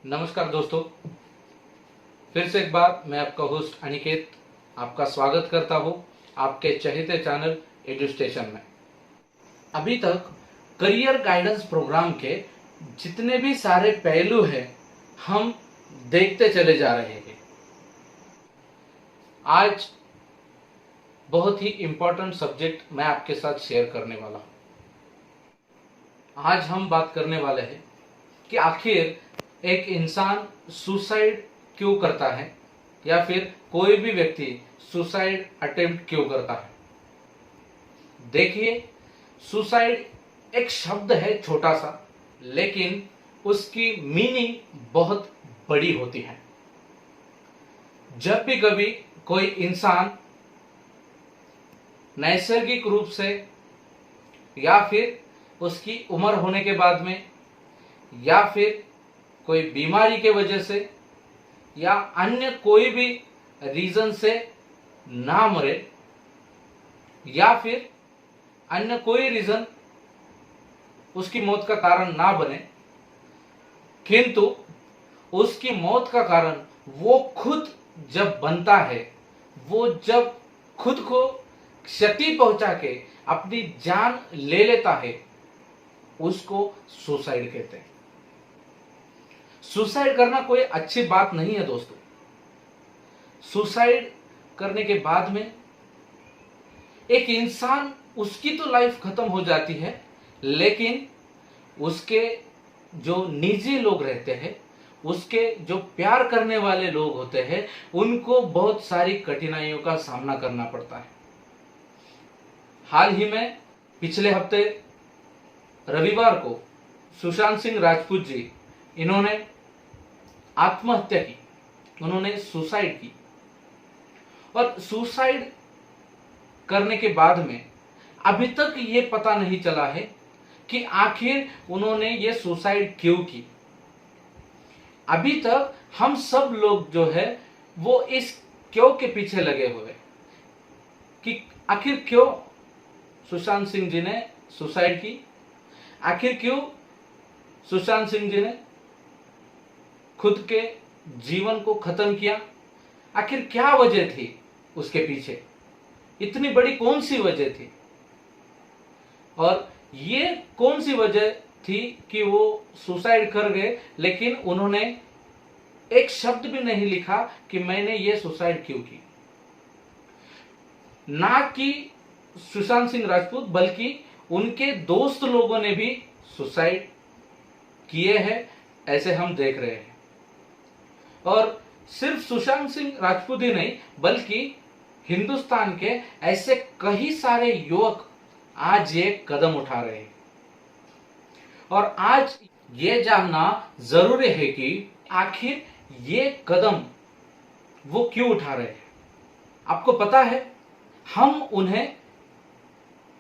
नमस्कार दोस्तों, फिर से एक बार मैं आपका होस्ट अनिकेत आपका स्वागत करता हूँ आपके चहेते चैनल एडु स्टेशन में। अभी तक करियर गाइडेंस प्रोग्राम के जितने भी सारे पहलू हैं हम देखते चले जा रहे हैं। आज बहुत ही इम्पोर्टेंट सब्जेक्ट मैं आपके साथ शेयर करने वाला हूँ। आज हम बात करने वाले हैं कि आखिर एक इंसान सुसाइड क्यों करता है या फिर कोई भी व्यक्ति सुसाइड अटेम्प्ट क्यों करता है। देखिए, सुसाइड एक शब्द है छोटा सा, लेकिन उसकी मीनिंग बहुत बड़ी होती है। जब भी कभी कोई इंसान नैसर्गिक रूप से या फिर उसकी उम्र होने के बाद में या फिर कोई बीमारी के वजह से या अन्य कोई भी रीजन से ना मरे या फिर अन्य कोई रीजन उसकी मौत का कारण ना बने, किंतु उसकी मौत का कारण वो खुद जब बनता है, वो जब खुद को क्षति पहुंचा के अपनी जान ले लेता है, उसको सुसाइड कहते हैं। सुसाइड करना कोई अच्छी बात नहीं है दोस्तों। सुसाइड करने के बाद में एक इंसान, उसकी तो लाइफ खत्म हो जाती है, लेकिन उसके जो निजी लोग रहते हैं, उसके जो प्यार करने वाले लोग होते हैं, उनको बहुत सारी कठिनाइयों का सामना करना पड़ता है। हाल ही में पिछले हफ्ते रविवार को सुशांत सिंह राजपूत जी, इन्होंने आत्महत्या की, उन्होंने सुसाइड की। और सुसाइड करने के बाद में अभी तक ये पता नहीं चला है कि आखिर उन्होंने ये सुसाइड क्यों की। अभी तक हम सब लोग जो है वो इस क्यों के पीछे लगे हुए कि आखिर क्यों सुशांत सिंह जी ने सुसाइड की, आखिर क्यों सुशांत सिंह जी ने खुद के जीवन को खत्म किया, आखिर क्या वजह थी उसके पीछे, इतनी बड़ी कौन सी वजह थी। और ये कौन सी वजह थी कि वो सुसाइड कर गए, लेकिन उन्होंने एक शब्द भी नहीं लिखा कि मैंने ये सुसाइड क्यों की। ना कि सुशांत सिंह राजपूत, बल्कि उनके दोस्त लोगों ने भी सुसाइड किए हैं, ऐसे हम देख रहे हैं। और सिर्फ सुशांत सिंह राजपूत ही नहीं, बल्कि हिंदुस्तान के ऐसे कई सारे युवक आज ये कदम उठा रहे हैं। और आज ये जानना जरूरी है कि आखिर ये कदम वो क्यों उठा रहे हैं। आपको पता है, हम उन्हें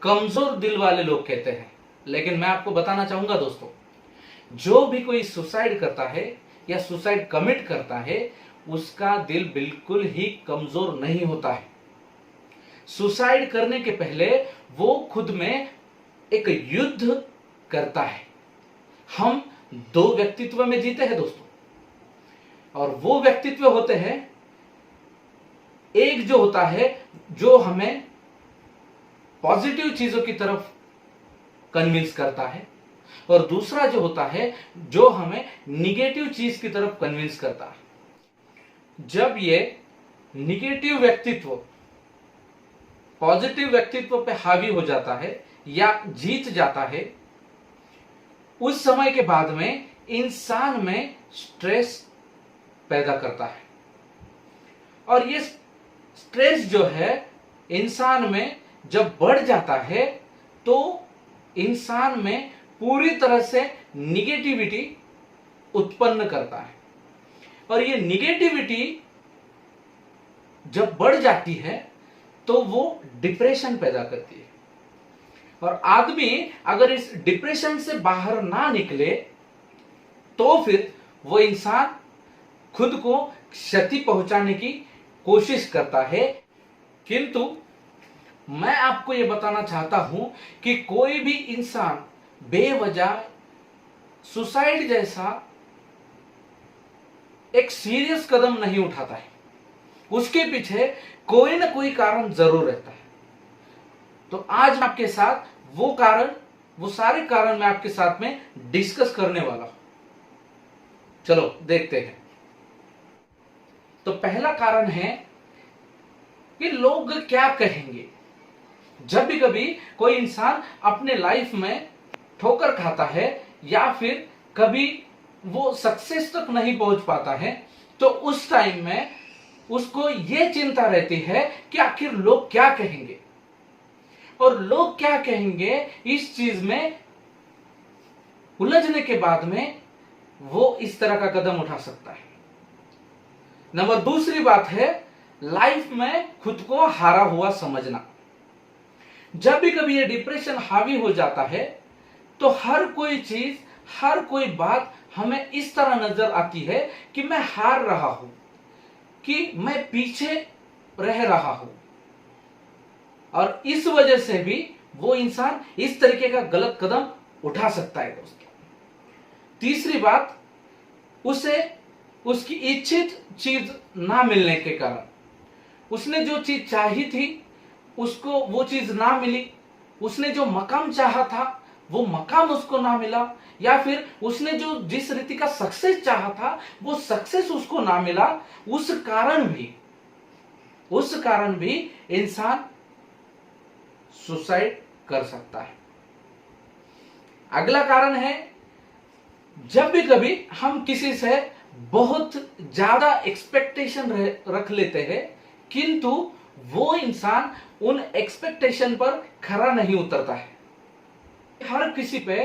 कमजोर दिल वाले लोग कहते हैं, लेकिन मैं आपको बताना चाहूंगा दोस्तों, जो भी कोई सुसाइड करता है या सुसाइड कमिट करता है, उसका दिल बिल्कुल ही कमजोर नहीं होता है। सुसाइड करने के पहले वो खुद में एक युद्ध करता है। हम दो व्यक्तित्व में जीते हैं दोस्तों, और वो व्यक्तित्व होते हैं, एक जो होता है जो हमें पॉजिटिव चीजों की तरफ कन्विंस करता है, और दूसरा जो होता है जो हमें निगेटिव चीज की तरफ कन्विंस करता है। जब ये निगेटिव व्यक्तित्व पॉजिटिव व्यक्तित्व पे हावी हो जाता है या जीत जाता है, उस समय के बाद में इंसान में स्ट्रेस पैदा करता है। और ये स्ट्रेस जो है इंसान में जब बढ़ जाता है, तो इंसान में पूरी तरह से निगेटिविटी उत्पन्न करता है। और ये निगेटिविटी जब बढ़ जाती है तो वो डिप्रेशन पैदा करती है। और आदमी अगर इस डिप्रेशन से बाहर ना निकले तो फिर वो इंसान खुद को क्षति पहुंचाने की कोशिश करता है। किंतु मैं आपको यह बताना चाहता हूं कि कोई भी इंसान बेवजह सुसाइड जैसा एक सीरियस कदम नहीं उठाता है, उसके पीछे कोई ना कोई कारण जरूर रहता है। तो आज मैं आपके साथ वो सारे कारण मैं आपके साथ में डिस्कस करने वाला हूं। चलो देखते हैं। तो पहला कारण है कि लोग क्या कहेंगे। जब भी कभी कोई इंसान अपने लाइफ में ठोकर खाता है या फिर कभी वो सक्सेस तक नहीं पहुंच पाता है, तो उस टाइम में उसको ये चिंता रहती है कि आखिर लोग क्या कहेंगे, और लोग क्या कहेंगे इस चीज में उलझने के बाद में वो इस तरह का कदम उठा सकता है। नंबर दूसरी बात है लाइफ में खुद को हारा हुआ समझना। जब भी कभी ये डिप्रेशन हावी हो जाता है तो हर कोई चीज, हर कोई बात हमें इस तरह नजर आती है कि मैं हार रहा हूं, कि मैं पीछे रह रहा हूं, और इस वजह से भी वो इंसान इस तरीके का गलत कदम उठा सकता है दोस्तों। तीसरी बात, उसे उसकी इच्छित चीज ना मिलने के कारण, उसने जो चीज चाही थी उसको वो चीज ना मिली, उसने जो मकाम चाहा था वो मकाम उसको ना मिला, या फिर उसने जो जिस रीति का सक्सेस चाहा था वो सक्सेस उसको ना मिला, उस कारण भी इंसान सुसाइड कर सकता है। अगला कारण है जब भी कभी हम किसी से बहुत ज्यादा एक्सपेक्टेशन रख लेते हैं किंतु वो इंसान उन एक्सपेक्टेशन पर खरा नहीं उतरता है। हर किसी पे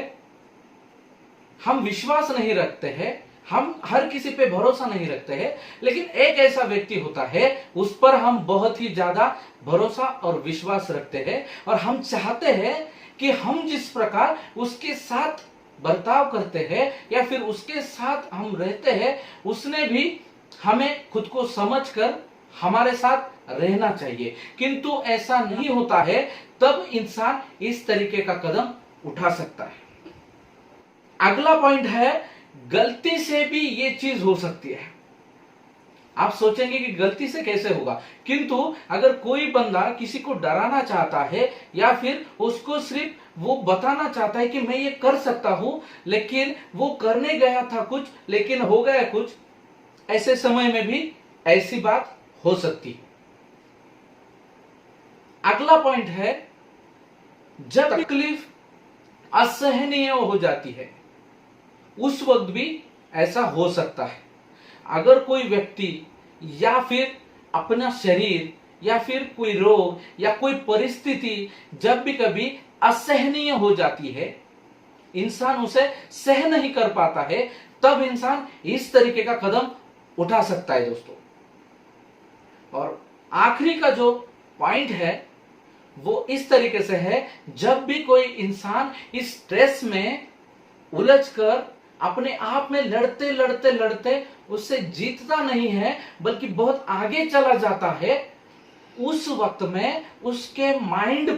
हम विश्वास नहीं रखते हैं, हम हर किसी पे भरोसा नहीं रखते हैं, लेकिन एक ऐसा व्यक्ति होता है उस पर हम बहुत ही ज्यादा भरोसा और विश्वास रखते हैं, और हम चाहते हैं कि हम जिस प्रकार उसके साथ बर्ताव करते हैं या फिर उसके साथ हम रहते हैं, उसने भी हमें खुद को समझकर हमारे साथ रहना चाहिए। किंतु ऐसा नहीं होता है, तब इंसान इस तरीके का कदम उठा सकता है। अगला पॉइंट है गलती से भी ये चीज हो सकती है। आप सोचेंगे कि गलती से कैसे होगा, किंतु अगर कोई बंदा किसी को डराना चाहता है या फिर उसको सिर्फ वो बताना चाहता है कि मैं ये कर सकता हूं, लेकिन वो करने गया था कुछ लेकिन हो गया कुछ, ऐसे समय में भी ऐसी बात हो सकती है। अगला पॉइंट है जब तकलीफ असहनीय हो जाती है उस वक्त भी ऐसा हो सकता है। अगर कोई व्यक्ति या फिर अपना शरीर या फिर कोई रोग या कोई परिस्थिति जब भी कभी असहनीय हो जाती है, इंसान उसे सह नहीं कर पाता है, तब इंसान इस तरीके का कदम उठा सकता है दोस्तों। और आखिरी का जो पॉइंट है वो इस तरीके से है, जब भी कोई इंसान इस स्ट्रेस में उलझकर अपने आप में लड़ते लड़ते लड़ते उससे जीतता नहीं है बल्कि बहुत आगे चला जाता है, उस वक्त में उसके माइंड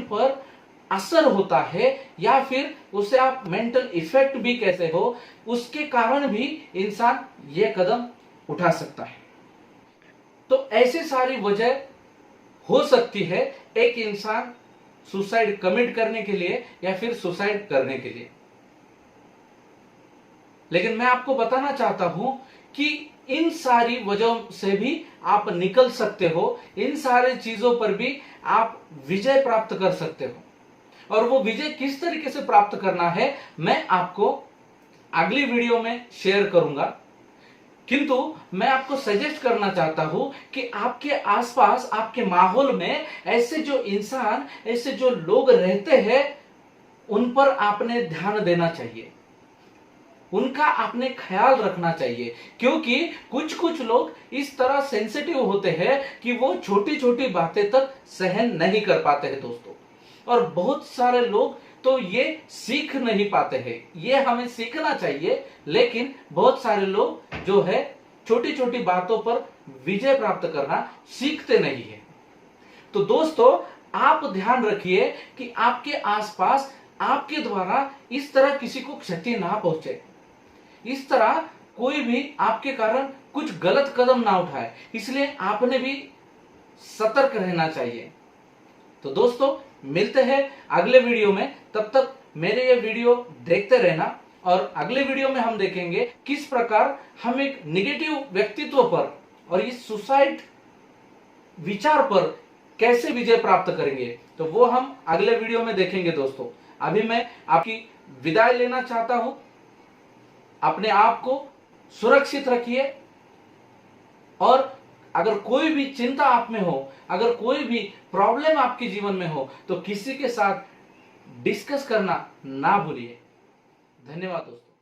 पर असर होता है, या फिर उसे आप मेंटल इफेक्ट भी कहते हो, उसके कारण भी इंसान यह कदम उठा सकता है। तो ऐसी सारी वजह हो सकती है एक इंसान सुसाइड कमिट करने के लिए या फिर सुसाइड करने के लिए। लेकिन मैं आपको बताना चाहता हूं कि इन सारी वजहों से भी आप निकल सकते हो, इन सारी चीजों पर भी आप विजय प्राप्त कर सकते हो। और वो विजय किस तरीके से प्राप्त करना है मैं आपको अगली वीडियो में शेयर करूंगा। किंतु मैं आपको सजेस्ट करना चाहता हूं कि आपके आसपास, आपके माहौल में ऐसे जो इंसान, ऐसे जो लोग रहते हैं, उन पर आपने ध्यान देना चाहिए, उनका आपने ख्याल रखना चाहिए। क्योंकि कुछ कुछ लोग इस तरह सेंसिटिव होते हैं कि वो छोटी छोटी बातें तक सहन नहीं कर पाते हैं दोस्तों। और बहुत सारे लोग तो ये सीख नहीं पाते हैं, ये हमें सीखना चाहिए, लेकिन बहुत सारे लोग जो है छोटी छोटी बातों पर विजय प्राप्त करना सीखते नहीं है। तो दोस्तों आप ध्यान रखिए कि आपके आसपास आपके द्वारा इस तरह किसी को क्षति ना पहुंचे। इस तरह कोई भी आपके कारण कुछ गलत कदम ना उठाए, इसलिए आपने भी सतर्क रहना चाहिए। तो दोस्तों मिलते हैं अगले वीडियो में, तब तक मेरे ये वीडियो देखते रहना। और अगले वीडियो में हम देखेंगे किस प्रकार हम एक निगेटिव व्यक्तित्व पर और इस सुसाइड विचार पर कैसे विजय प्राप्त करेंगे, तो वो हम अगले वीडियो में देखेंगे। दोस्तों अभी मैं आपकी विदाई लेना चाहता हूं। अपने आप को सुरक्षित रखिए, और अगर कोई भी चिंता आप में हो, अगर कोई भी प्रॉब्लम आपके जीवन में हो, तो किसी के साथ डिस्कस करना ना भूलिए। धन्यवाद दोस्तों।